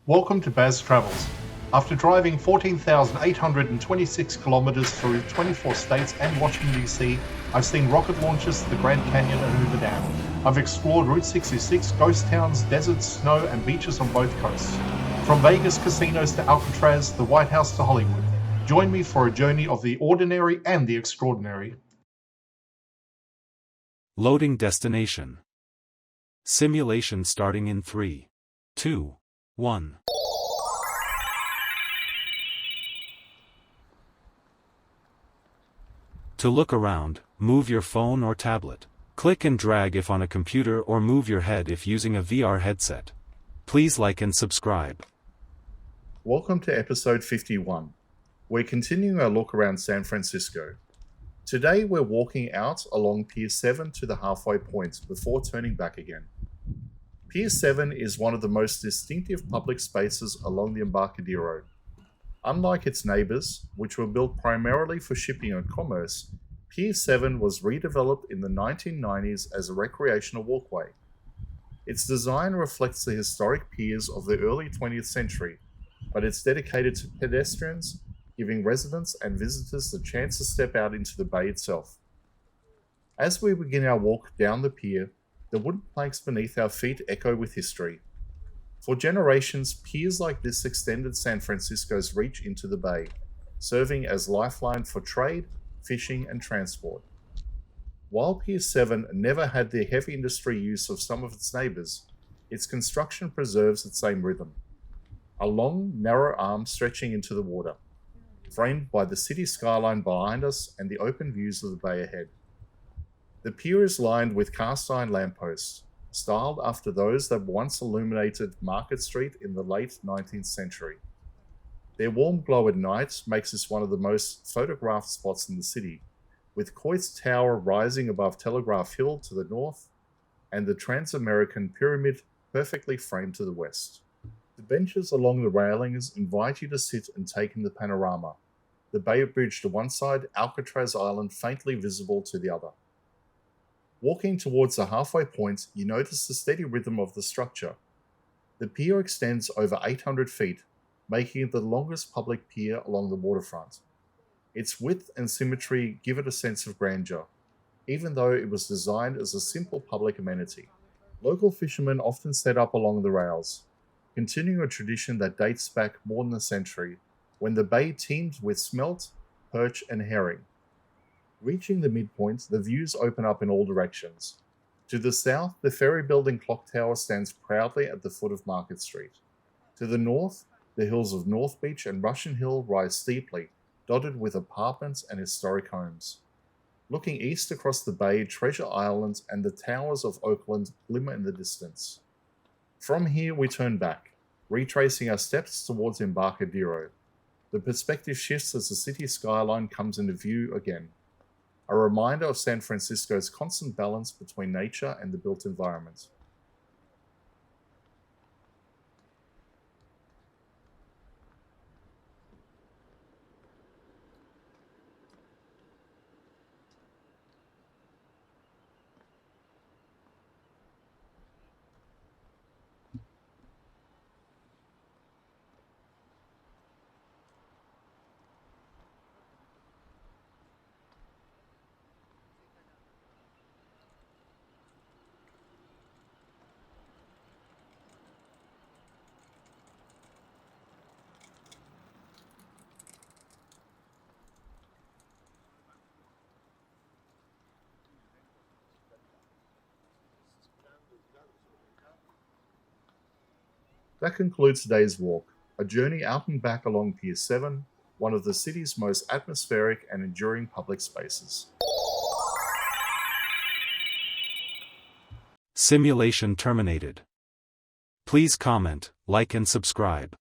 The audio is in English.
Welcome to Baz Travels. After driving 14,826 kilometers through 24 states and Washington, D.C., I've seen rocket launches to the Grand Canyon and Hoover Dam. I've explored Route 66, ghost towns, deserts, snow, and beaches on both coasts. From Vegas casinos to Alcatraz, the White House to Hollywood. Join me for a journey of the ordinary and the extraordinary. Loading destination. Simulation starting in 3, 2, 1. To look around, move your phone or tablet. Click and drag if on a computer or move your head if using a VR headset. Please like and subscribe. Welcome to episode 51. We're continuing our look around San Francisco. Today we're walking out along Pier 7 to the halfway point before turning back again. Pier 7 is one of the most distinctive public spaces along the Embarcadero. Unlike its neighbors, which were built primarily for shipping and commerce, Pier 7 was redeveloped in the 1990s as a recreational walkway. Its design reflects the historic piers of the early 20th century, but it's dedicated to pedestrians, giving residents and visitors the chance to step out into the bay itself. As we begin our walk down the pier, the wooden planks beneath our feet echo with history. For generations, piers like this extended San Francisco's reach into the bay, serving as lifeline for trade, fishing, and transport. While Pier 7 never had the heavy industry use of some of its neighbors, its construction preserves its same rhythm. A long, narrow arm stretching into the water, framed by the city skyline behind us and the open views of the bay ahead. The pier is lined with cast iron lampposts, styled after those that once illuminated Market Street in the late 19th century. Their warm glow at night makes this one of the most photographed spots in the city, with Coit's Tower rising above Telegraph Hill to the north and the Trans-American Pyramid perfectly framed to the west. The benches along the railings invite you to sit and take in the panorama, the Bay Bridge to one side, Alcatraz Island faintly visible to the other. Walking towards the halfway point, you notice the steady rhythm of the structure. The pier extends over 800 feet, making it the longest public pier along the waterfront. Its width and symmetry give it a sense of grandeur, even though it was designed as a simple public amenity. Local fishermen often set up along the rails, continuing a tradition that dates back more than a century, when the bay teemed with smelt, perch, and herring. Reaching the midpoint, the views open up in all directions. To the south, the ferry building clock tower stands proudly at the foot of Market Street. To the north, the hills of North Beach and Russian Hill rise steeply, dotted with apartments and historic homes. Looking east across the bay, Treasure Island and the towers of Oakland glimmer in the distance. From here, we turn back, retracing our steps towards Embarcadero. The perspective shifts as the city skyline comes into view again, a reminder of San Francisco's constant balance between nature and the built environment. That concludes today's walk, a journey out and back along Pier 7, one of the city's most atmospheric and enduring public spaces. Simulation terminated. Please comment, like and subscribe.